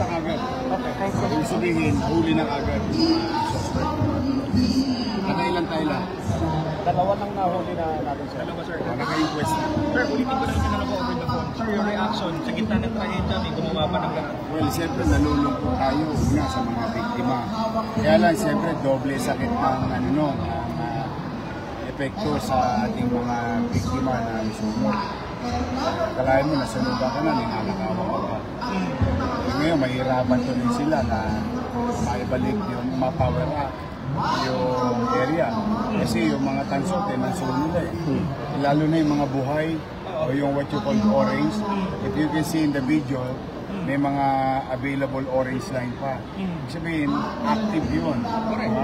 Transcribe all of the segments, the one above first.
na agad. Okay, thanks so Ibig much. sabihin, huli na agad. Nakailan tayo lang? Dalawa lang nahuli na natin, sir. Dalawa, sir. Naka-inquest na. Sir, ulitin ko lang yung tanong ko over the phone. Sir, your reaction sa gitna ng trahedya, may gumawa pa ng ganun. Well, siyempre nalulungkot tayo una sa mga biktima. Kaya lang, siyempre, doble sakit ng epekto sa ating mga biktima na sunod. Kalahin mo, nasunugan ka na, ninanakawa ka pa. Ngayon, mahirapan tuloy sila na maibalik yung ma-power up yung area. Kasi yung mga tansot, nansuno nila eh. Lalo na yung mga buhay o yung what you call orange. If you can see in the video, may mga available orange line pa. Ibig sabihin, active yun.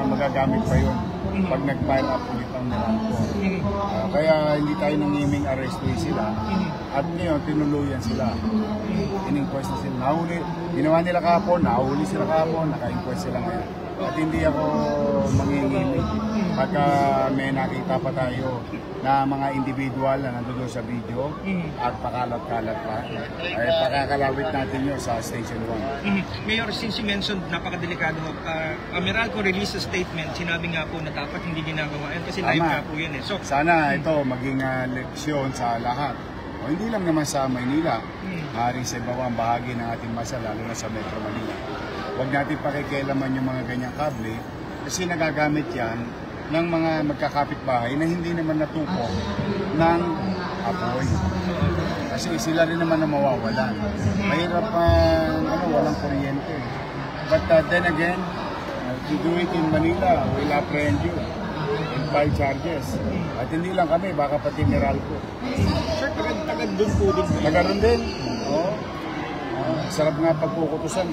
Magagamit pa yun pag nag-fire up ulit ang Meralco. Kaya hindi tayo nangiming arrestuin sila. At ngayon, tinuluyan sila. In-inquest na sila. Nahuli. Ginawa nila kahapon, nahuli sila kahapon, naka-inquest sila ngayon. At hindi ako mangingimik pagka may nakita pa tayo na mga individual na nandoon sa video at pakalat-kalat pa, ay pakakalawit natin yun sa Station 1. Mayor, since you mentioned napakadelikado, Meralco released a statement, sinabi nga po na dapat hindi ginagawa yan kasi live nga po yan eh. So, sana ito maging leksyon sa lahat. O hindi lang naman sa Maynila, maaaring sa ibang bahagi ng ating masa, lalo na sa Metro Manila. Huwag natin pakikialaman yung mga ganyang kable kasi nagagamit yan ng mga magkakapitbahay na hindi naman natupok ng apoy. Kasi sila rin naman na mawawalan. Mahirap walang kuryente. But then again, to do it in Manila, we'll apprehend you and file charges. At hindi lang kami, baka pati Meralco. sir, tagad doon po din. Nagaroon din. Oo. Sarap nga pagkukutusan.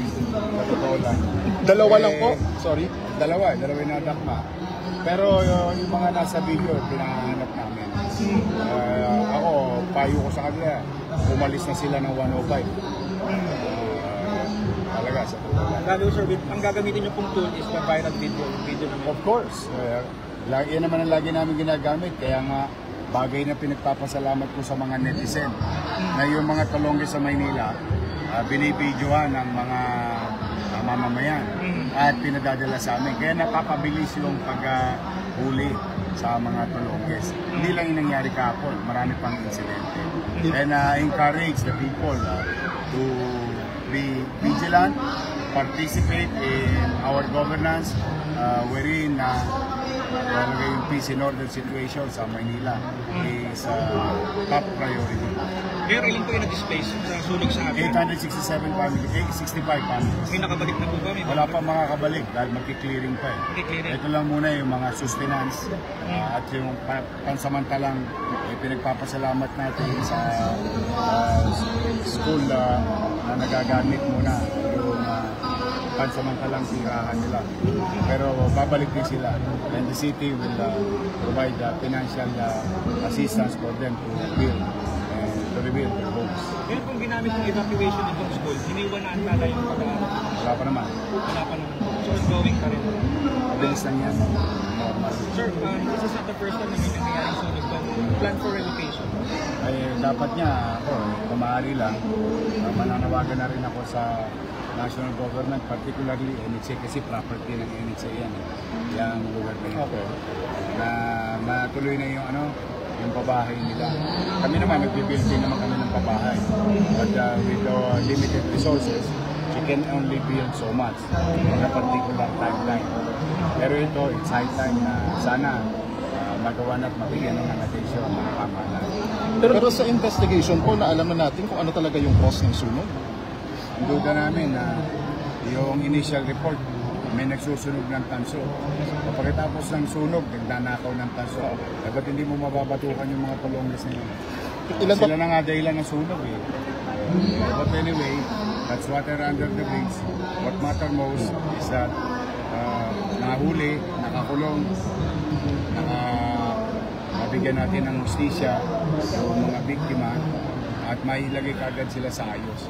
Totoo lang. Dalawa lang po? Sorry. Dalawa yung nadakma. Pero yung mga nasa video, pinahanap namin. Ako, payo ko sa kanila, umalis na sila ng 105. Talaga, sa totoo lang. Lalo sir, ang gagamitin niyo pong tool is the viral video naman. Of course. Yan naman ang lagi namin ginagamit. Kaya nga, bagay na pinagpapasalamat ko sa mga netizen na yung mga talongge sa Maynila, binibidyohan ng mga mamamayan at pinadadala sa amin. Kaya napapabilis yung paghuli sa mga tulongges. Hindi lang yung nangyari kahapon, marami pang insidente. And encourage the people to be vigilant, participate in our governance, wherein yung peace and order situation sa Maynila is top priority. Pero ilan po yung na-displace sa sunog sa atin? 867 families, 65 families. May nakabalik na po ba? Wala pa makakabalik dahil magki-clearing pa eh. Clearing. Ito lang muna yung mga sustenance at yung pansamantalang pinagpapasalamat natin sa school na nagagamit muna yung pansamantalang tirahan nila. Pero babalik din sila and the city will provide financial assistance for them to rebuild their homes. Yun pong ginamit ng evacuation itong school, hiniwan na antala yung pag-aaral. Wala pa naman. Wala pa naman. So, ongoing pa rin. Mabilis lang yan. Normal. Sir, this is not the first time na may nangyayaring sunog doon. Plan for relocation. Ay dapat niya ako, kung maaari lang, mananawagan na rin ako sa national government, particularly NHA kasi property ng NHA yan. Yung lugar na yun. Okay. Na matuloy na yung yung pabahay nila. Kami naman, nag-build din naman kami ng pabahay. But with limited resources, you can only build so much in a particular timeline. Pero ito, it's high time na sana magawa na at mabigyan ng atensyon ng mga pamahalaan. Pero sa investigation po, naalaman natin kung ano talaga yung cause ng sunog? Ang duda namin na yung initial report, may nagsusunog ng tanso. Pagkatapos ng sunog, nagdanakaw ng tanso. Ba't hindi mo mababatukan yung mga tulongges nila? Sila na nga dahilan ng sunog eh. But anyway, that's water under the bridge. What matter most is that nakahuli, nakakulong, mabigyan natin ng justisya yung mga biktima at mailagay kagad sila sa ayos.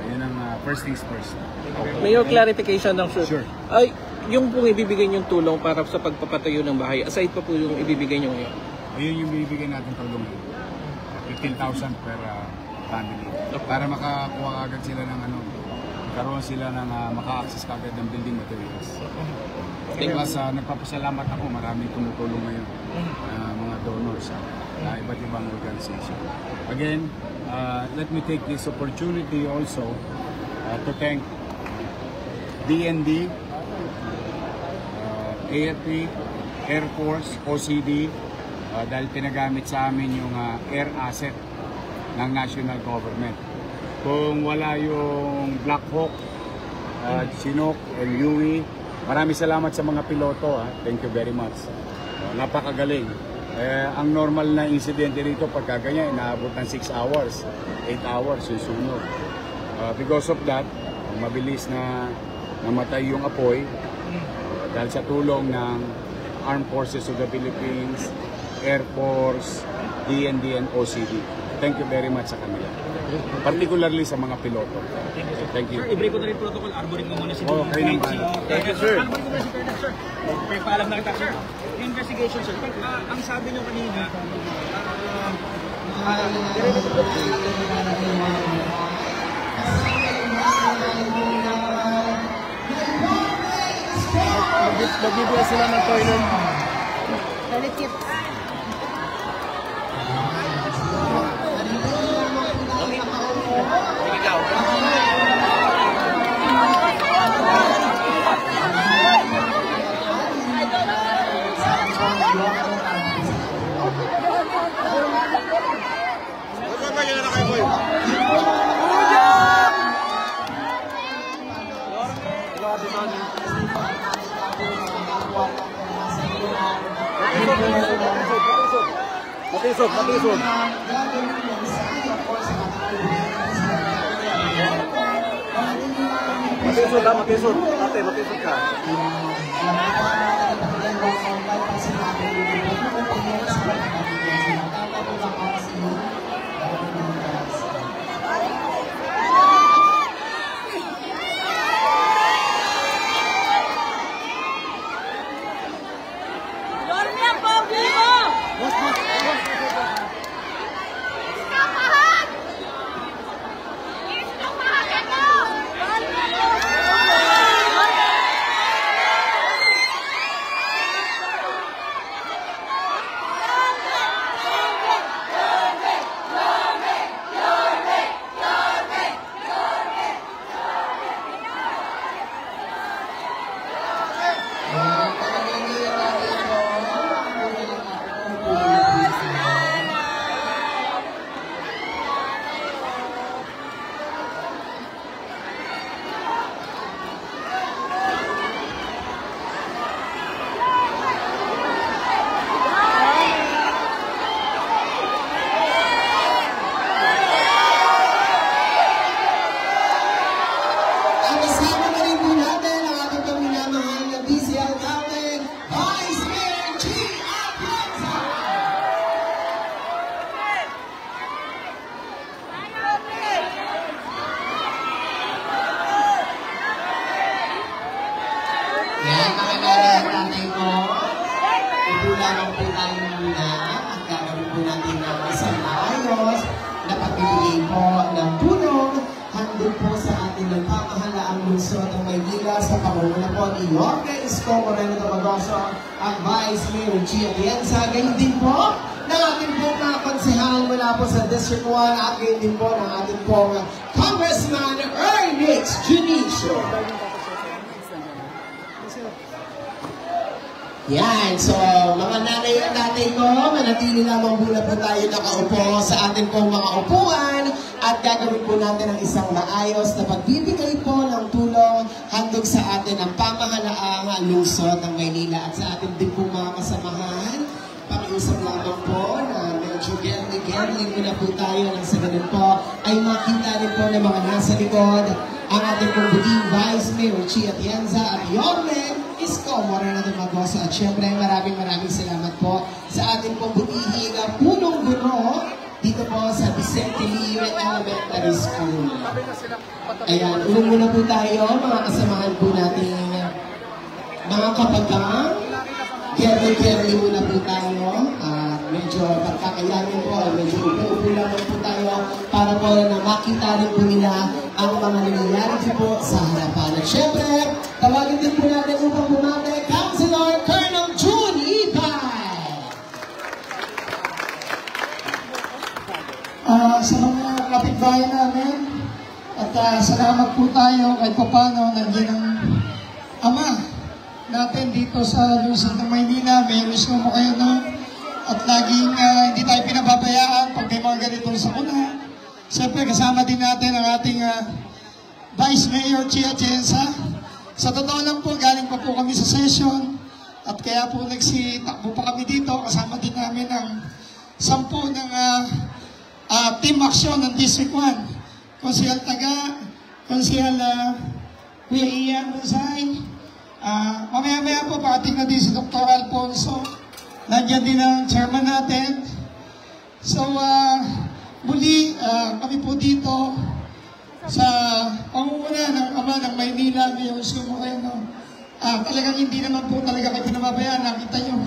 Yun ang first things first. Mayor, clarification lang, sir. Sure. Ay, yung pong ibibigay niyong tulong para sa pagpapatayo ng bahay, aside pa po yung ibibigay niyo ngayon? Ayun yung bibigyan natin tulong. 15,000 per family. Para makakuha agad sila ng magkaroon sila ng maka-access kagad ng building materials. Plus, nagpapasalamat ako, maraming tumutulong ngayon, mga donors na iba't ibang organization. Again, let me take this opportunity also to thank DND, AFP, Air Force, OCD, dahil pinagamit sa amin yung air asset ng national government. Kung wala yung Black Hawk, Chinook, and Yui, maraming salamat sa mga piloto. Thank you very much. Napakagaling. Ang normal na insidente rito pagka ganyan, inaabot ng 6 hours, 8 hours yung sunog. Because of that, mabilis na namatay yung apoy dahil sa tulong ng Armed Forces of the Philippines, Air Force, DND, and OCD. Thank you very much sa kanila. Particularly sa mga piloto. Thank you. Sir, i-break ko na rin protocol. Arborin ko muna si Okay naman. Thank you, sir. Arborin ko muna si Colonel, sir. May paalam na kita, sir. Investigation, sir. Ang sabi nyo kanina, Magbibigay sila ng toilet. Toilet kit. Matisod. Matisod. Ate, matisod ka. Yan, mga nanay ko. Ibulangan po tayo muna at gagawin po natin ng isang maayos na pagbibigay po ng tulong handog po sa ating ng pamahalaang lungsod ng Maynila sa pangunguna po ni Jorge Isko Moreno Domagoso, ang Vice Mayor Gia Atienza, ganyan din po ng ating pong mga konsehal mula po sa District 1 at ganyan din po ng ating pong Congressman Ernest Junicio. Yan, so mga nanay at tatay ko, manatili lamang muna po tayo nakaupo sa ating pong mga upuan at gagawin po natin ang isang maayos na pagbibigay po ng tulong handog sa atin ang pamahalaang lungsod ng Maynila at sa ating din po mga kasamahan. Pakiusap lamang po na medyo gerli muna po tayo nang sa ganun po ay makita rin po ng mga nasa likod ang ating pong buting Vice Mayor Gia Atienza at Jorge Isko Moreno Domagoso. At syempre maraming salamat po sa ating pong butihing punong-buno dito po sa Vicente Lire Elementary School. Ayan, unang muna po tayo, mga kasamahan po natin, mga kapagang. Careful muna po tayo. medyo pagkakayanin po ay medyo upo-upo lamang po tayo para po na makita rin po nila ang mga nangyayari po sa harapan. At syempre, tawagin din po natin upang bumate, Councilor Colonel June Ibay! Sa mga kapitbahay namin, at salamat po tayo kahit paano nandiyan ang ama natin dito sa lungsod ng Maynila. May gusto mo kayo, no? At laging hindi tayo pinababayaan pag may mga ganitong sakuna. Siyempre, kasama din natin ang ating Vice Mayor Chia Atienza. Sa totoo lang po, galing pa po kami sa session at kaya po nagsitakbo pa kami dito. Kasama din namin ang 10 ng team action ng District 1. Konsehal Taga, Konsehal Kuya Ian Rosay. Mamaya-maya po, pakating na din si Dr. Alfonso. Nandiyan din ang chairman natin. So, muli, kami po dito sa pangunguna ng ama ng Maynila, Mayor Isko Moreno. Talagang hindi naman po talaga kayo pinababayaan. Nakita nyo,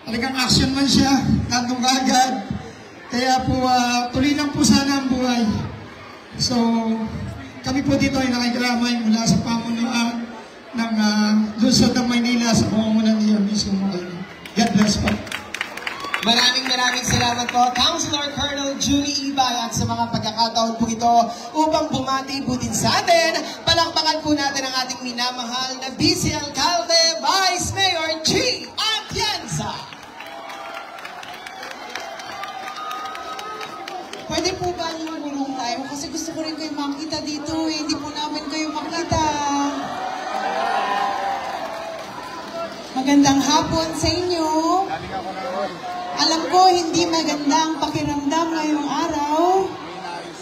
talagang action man siya, nandun agad. Kaya po, tuloy lang po sana ang buhay. So, kami po dito ay nakikiramay mula sa pamunuan ng lungsod ng Maynila sa pangunguna ni Isko Moreno. God bless po. Maraming salamat po, Councilor Colonel Junie Ibay, at sa mga pagkakataon po ito upang bumati po din sa atin. Palakpakan po natin ang ating minamahal na Vice Alcalde, Vice Mayor G. Atienza. Pwede po ba yung gulong tayo? Kasi gusto ko rin kayo makita dito eh. Hindi po namin kayo makita. Magandang hapon sa inyo. Alam ko, hindi magandang pakiramdam ngayong araw.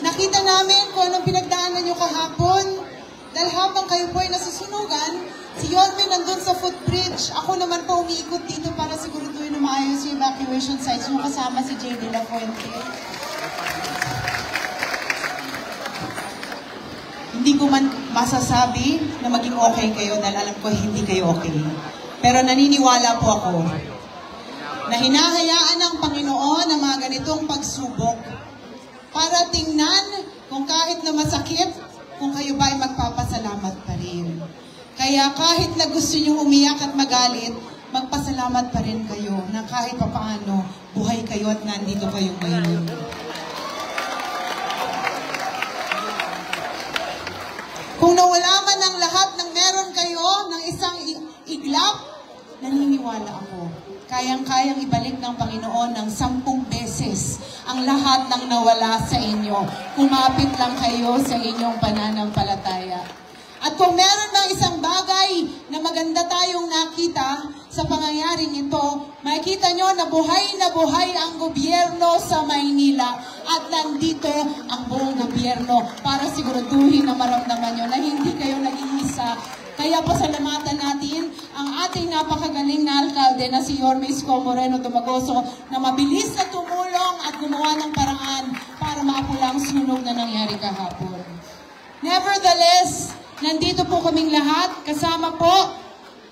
Nakita namin kung anong pinagdaanan nyo kahapon. Dahil habang kayo po ay nasusunugan, si Yorme nandun sa footbridge. Ako naman po umiikot dito para siguraduhin na maayos yung evacuation sites nyo kasama si J. De La Fuente. Hindi ko man masasabi na maging okay kayo dahil alam ko hindi kayo okay. Pero naniniwala po ako na hinahayaan ng Panginoon ang mga ganitong pagsubok para tingnan kung kahit na masakit, kung kayo ba ay magpapasalamat pa rin. Kaya kahit na gusto nyo umiyak at magalit, magpasalamat pa rin kayo na kahit papaano, buhay kayo at nandito kayo ngayon. Kung nawala man ang lahat ng meron kayo ng isang iglap, naniniwala ako, kayang-kayang ibalik ng Panginoon ng 10 beses ang lahat ng nawala sa inyo. Kumapit lang kayo sa inyong pananampalataya. At kung meron ng isang bagay na maganda tayong nakita sa pangyayaring ito, makikita nyo na buhay ang gobyerno sa Maynila. At nandito ang buong gobyerno para siguraduhin na maramdaman nyo na hindi kayo nag-iisa. Kaya pasalamatan natin ang ating napakagaling na alkalde na si Yorme Isko Moreno Dumagoso na mabilis na tumulong at gumawa ng paraan para maapula ang sunog na nangyari kahapon. Nevertheless, nandito po kaming lahat, kasama po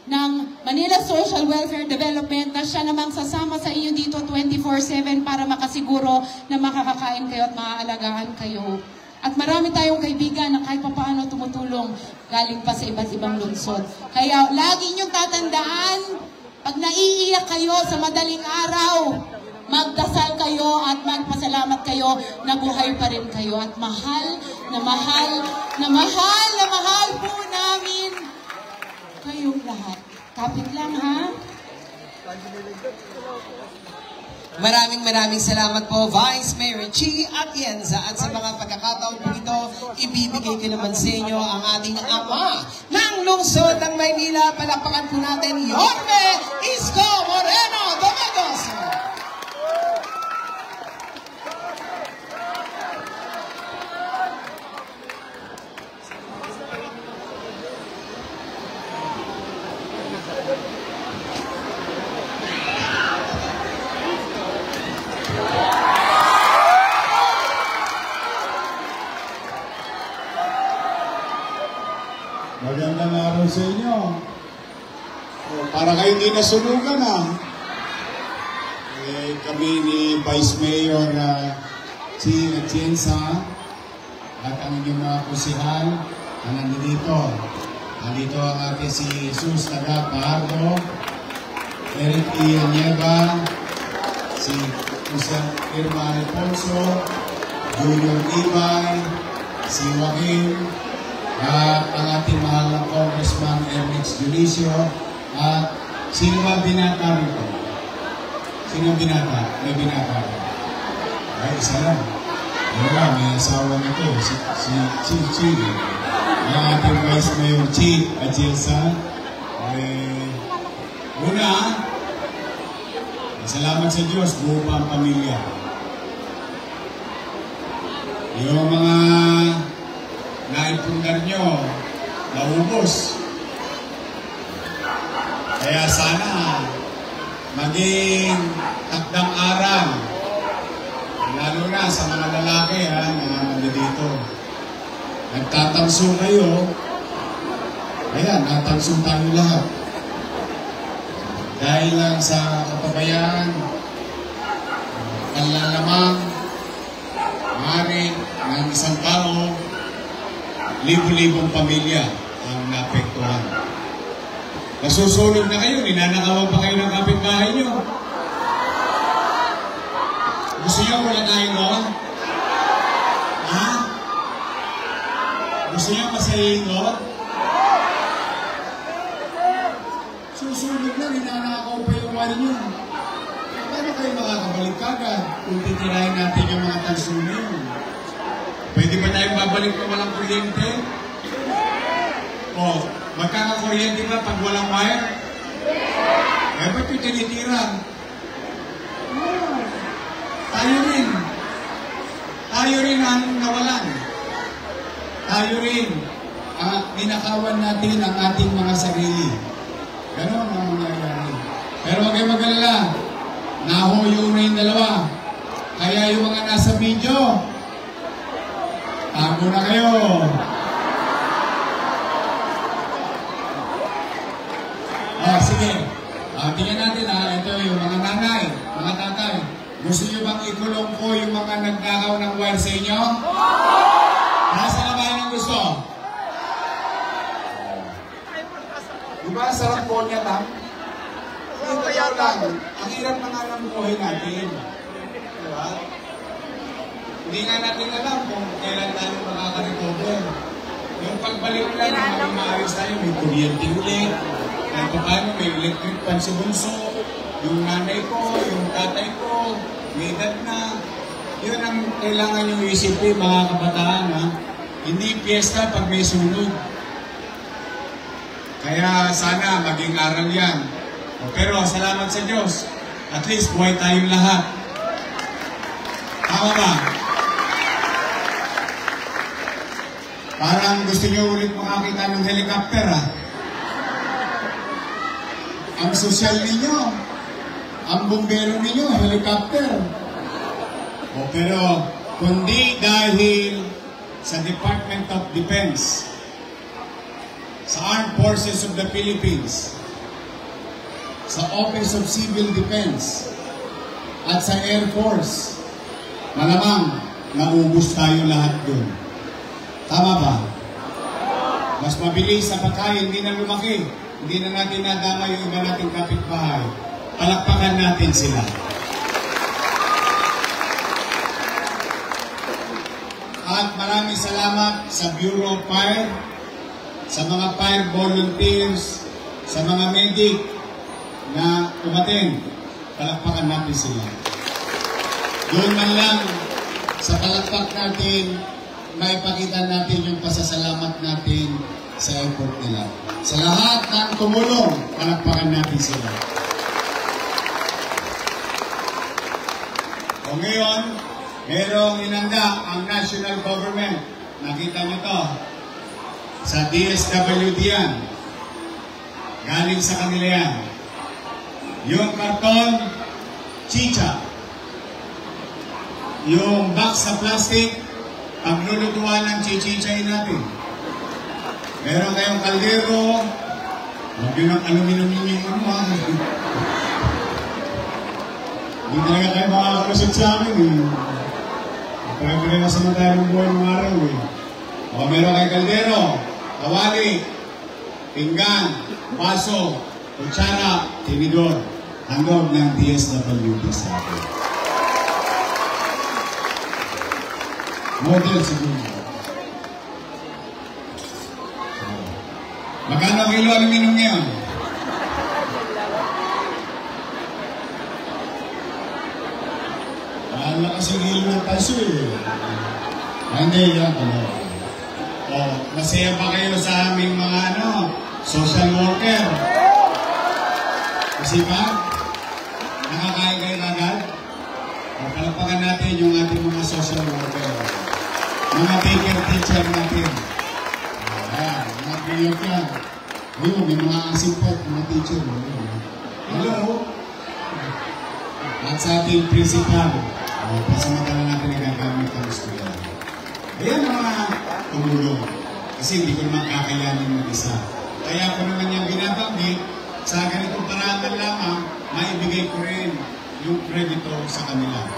ng Manila Social Welfare Development na siya namang sasama sa inyo dito 24/7 para makasiguro na makakakain kayo at maaalagaan kayo. At marami tayong kaibigan na kahit papaano tumutulong galing pa sa iba't ibang lungsod. Kaya lagi niyong tatandaan, pag naiiyak kayo sa madaling araw, magdasal kayo at magpasalamat kayo na buhay pa rin kayo. At mahal po namin kayong lahat. Kapit lang, ha? Maraming salamat po, Vice Mayor G. Atienza. At sa mga pagkakataon po ito, ibibigay ko naman sa inyo ang ating ama ng lungsod ng Maynila. Palakpakan po natin, Yorme Isko Moreno Dumagoso. Magandang araw sa inyo. Para kayo hindi nasunugan, ha? kami ni Vice Mayor si Atienza at ang inyong mga kusihal na nandito. Nandito ang ating si Jesus Tagapardo, Eric Ianieva, si Jose Irma Alfonso, Junior Ibay, si Joaquin, at ang ating mahal na Congressman Ernest Dionisio, at sino ba binata rito? Sino binata? May binata. Ay, isa lang. Wala, may asawa nito, si Chi. Ang ating Vice Mayor Chi Atienza. Una, salamat sa Diyos, buo pa ang pamilya. Yung mga naipundar nyo, naubos. Kaya sana maging takdang aral, lalo na sa mga lalaki na nandito. Nagtatanso kayo, ayan, natanso tayo lahat. Dahil lang sa kapabayaan, panlalamang, maaaring ng isang tao, libo-libong pamilya ang naapektuhan. Nasusunog na kayo, ninanakawan pa kayo ng kapitbahay nyo. Gusto nyo wala tayong gawa? Ha? Gusto nyo masahihin ko? Susunog na, ninanakaw pa yung wali nyo. Paano kayo makakabalik kagad kung titirahin natin yung mga tanso nyo? Pwede ba tayong babalik na walang kuryente? O, magkakakuryente ba pag walang wire? Eh, ba't yung tinitira? Tayo rin ang nawalan. Tayo rin ninakawan natin ang ating mga sarili. Ganon ang mangyayari. Pero huwag kayo mag-alala. Nahuyo na yung dalawa. Kaya yung mga nasa video, tago na kayo. Sige. Tingnan natin ito yung mga nanay, mga tatay. Gusto nyo bang ikulong ko yung mga nagnakaw ng wire sa inyo? Nasa na ba yun ang gusto? Diba sarap po niya, Tam? Ito lang. Ang hirap na nga ng buhay natin. Diba? Hindi nga natin alam kung kailan tayo makaka-recover. Yung pagbalik na maging maayos tayo, may kuryente ulit. Kahit paano, may electric pan si Bunso, yung nanay ko, yung tatay ko, may edad na. Yun ang kailangan yung isipin, mga kabataan. Hindi piyesta pag may sunog. Kaya sana maging aral yan. Pero salamat sa Diyos. At least buhay tayong lahat. Tama ba? Parang gusto nyo ulit makakita ng helicopter Ang sosyal ninyo, ang bumbero ninyo, helicopter. Pero kundi dahil sa Department of Defense, sa Armed Forces of the Philippines, sa Office of Civil Defense, at sa Air Force, malamang naubos tayo lahat dun. Tama ba? Mas mabilis sa pagkain, hindi na lumaki. Hindi na natin nadama yung iba nating kapitbahay. Palakpakan natin sila. At maraming salamat sa Bureau of Fire, sa mga fire volunteers, sa mga medic na umaten. Palakpakan natin sila. Doon man lang sa palakpak natin, maipakita natin yung pasasalamat natin sa effort nila. Sa lahat ng tumulong, palakpakan natin sila. O ngayon, merong inanda ang national government. Nakita nyo to. Sa DSWD yan. Galing sa kanila yan. Yung karton, chicha. Yung box sa plastic, paglulutuan ng chichichay natin. Meron kayong kaldero, huwag yun ang aluminum yung Hindi talaga kayo makakalusot sa akin eh. Pare-pare na sa tayo ng buhay ng araw eh. O, meron kay kaldero, kawali, pinggan, baso, kutsara, tinidor. Handog ng DSWD sa akin. Model siguro. Magkano kilo aluminum ngayon? Mahal na kasi kilo ng taso eh. Hindi yan. O, masaya pa kayo sa aming mga social worker? Kasi ba? Nakakain kayo agad? O, palapakan natin yung ating mga social worker. Mga teacher natin. Ayan, mga biyok yan. Ayun, may mga asipot, mga teacher. Hello? At sa ating principal, pasamantala natin na gagamit ang estudyante. Ayan mga tumulong. Kasi hindi ko naman kakayanin mag-isa. Kaya ko naman yung binabanggit, sa ganitong parangal lamang, maibigay ko rin yung kredito sa kanila.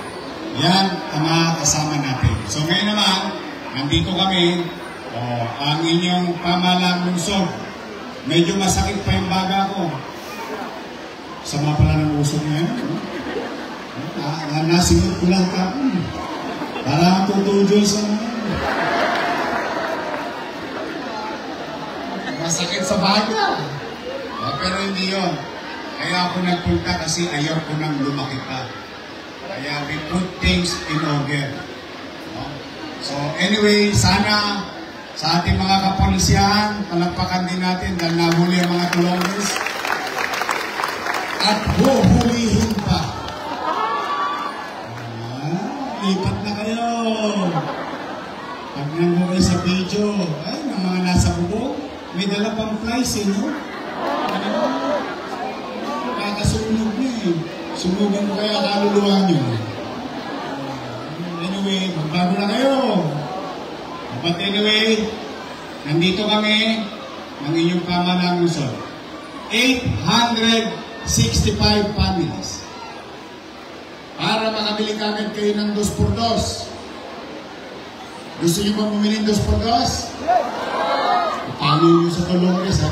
Yan ang mga kasama natin. So ngayon naman, nandito kami, ang inyong pamahalang lungsod. Medyo masakit pa yung baga ko. Sama pala ng usok ngayon. Nasingot ko lang ka. Para tutudol sa masakit sa baga. Pero hindi yun. Kaya ako nagpunta kasi ayaw ko nang lumaki pa. Kaya we put things in order. So anyway, sana sa ating mga kapolisyahan, palagpakan din natin dahil nahuli ang mga tulongers. At huhulihin pa. Lipat na kayo. Pag nandun kayo sa video, ay, ng mga nasa bubong, may dala pang flies eh, no? Kakasunog niya eh. Sunugan ko kaya kaluluwa nyo. Anyway, magbago na kayo. But anyway, nandito kami ng inyong pamahalang lungsod. 865 families. Para makabili kagad kayo ng 2x2. Gusto nyo ba bumili ng 2x2? Paano nyo sa Colombias, ha?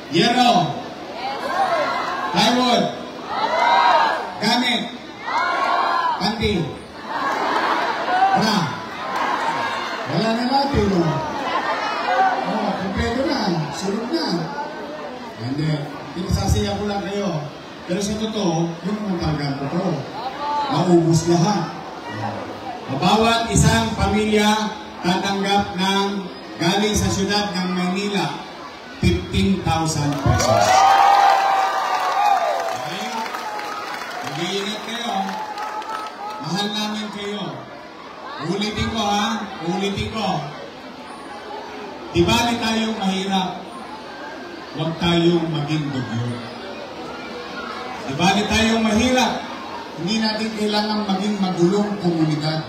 Yero? Plywood? Gamit? Panty? Wala? Wala na natin, no? Kompleto na. Sunod na. Hindi. Pinasasiya ko lang kayo. Pero sa totoo, yun naman talaga totoo. Naubos lahat. Bawat isang pamilya tatanggap ng galing sa syudad ng Maynila, 15,000 pesos. Okay? Mag-iingat kayo. Mahal namin kayo. Ulitin ko ha. Ulitin ko. Di bali tayong mahirap. Huwag tayong maging dugyo. Di bali tayong mahirap. Hindi natin kailangan maging magulong komunidad.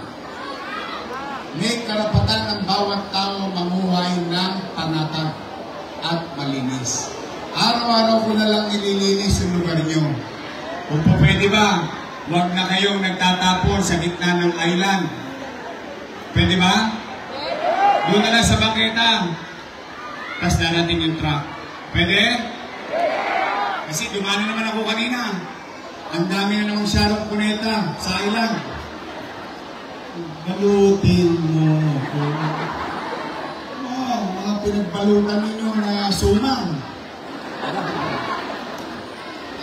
May karapatan ng bawat tao mamuhay ng panatag at malinis. Araw-araw ko na lang nililinis yung lugar nyo. Kung po pwede ba, huwag na kayong nagtatapon sa gitna ng island. Pwede ba? Doon na lang sa bangketa. Tapos darating yung truck. Pwede? Kasi dumano naman ako kanina. Ang dami na namang Sharon Cuneta sa island. Balutin mo ako. Wow, mga pinagbalutan ninyo na suman.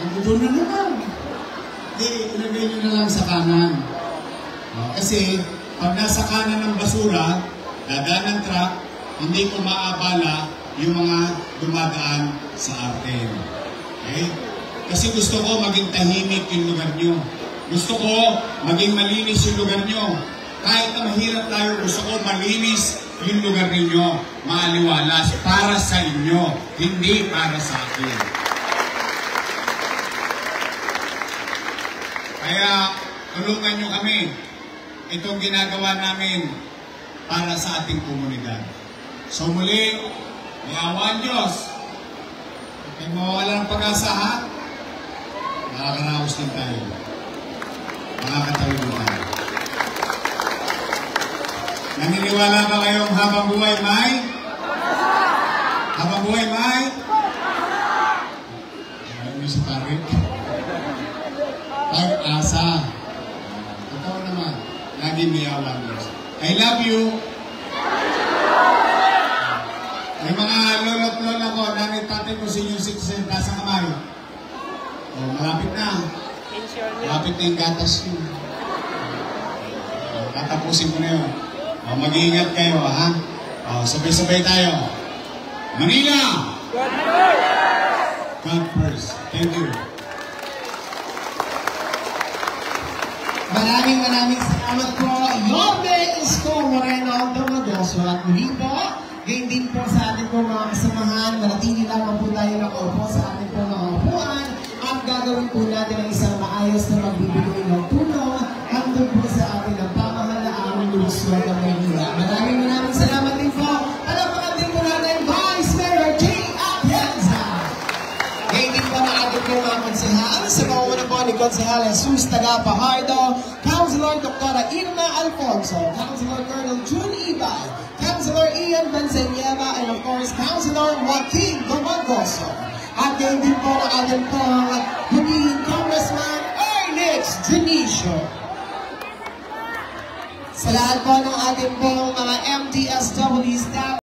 Ang doon na naman. Hindi, ilagay nyo na lang sa kanan. Kasi, pag nasa kanan ng basura, dadaan ng truck, hindi ko maabala yung mga dumadaan sa atin. Okay? Kasi gusto ko maging tahimik yung lugar nyo. Gusto ko maging malinis yung lugar nyo. Kahit na mahirap tayo, gusto ko malinis yung lugar ninyo. Maaliwalas para sa inyo, hindi para sa akin. Kaya, tulungan nyo kami. Itong ginagawa namin para sa ating komunidad. So muli, may awa ang Diyos. Kaya mawawala ng pag-asa, ha? Nakakaraos din tayo. makakatayo na tayo. Naniniwala ba kayong habang buhay may? Habang buhay may? Alam niyo si Tarik? Pag-asa. Totoo naman. Lagi may awan. I love you. May mga lolo't lola ko, nanay tatay ko, senior citizen, nasa kamay. Oh, malapit na. Malapit na yung gatas yun. Tatapusin ko na yun. Oh, mag-iingat kayo, ha? Oh, sabay-sabay tayo. Manila! God first. Thank you. Maraming salamat po. Yorme Isko Moreno Domagoso. At muli po, gayon din po sa ating po mga kasamahan. Manatili lamang po tayo nakaupo sa ating po mga upuan. At gagawin po natin ang isang maayos na magbibigay ng tulong hanggang po sa ating ang pamahalaang Luzon ng Maynila. Maraming salamat din po. Palapakan din po natin Vice Mayor J. Atienza. Gayon din po na ating po mga konsehal. Sa panguna po ni Konsehal Jesus Tagapahardo, Councilor Dr. Irma Alfonso, Councilor Colonel June Ibay, Councilor Ian Benseñeva, and of course, Councilor Joaquin Domagoso. At gayon din po na ating po humihin Congressman Ernest Dionisio. Sa lahat po ng ating po mga MTSW staff,